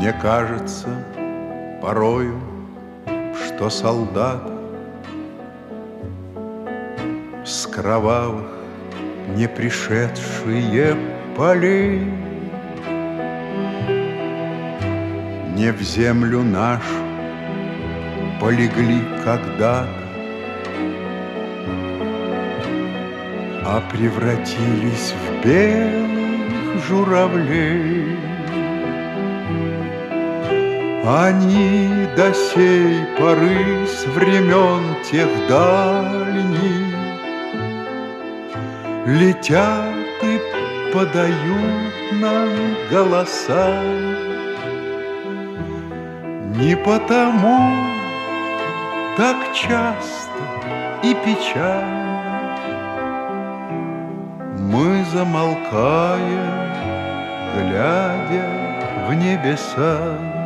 Мне кажется порою, что солдат с кровавых не пришедшие полей не в землю нашу полегли когда-то, а превратились в белых журавлей. Они до сей поры с времен тех дальних летят и подают нам голоса. Не потому так часто и печально мы замолкаем, глядя в небеса.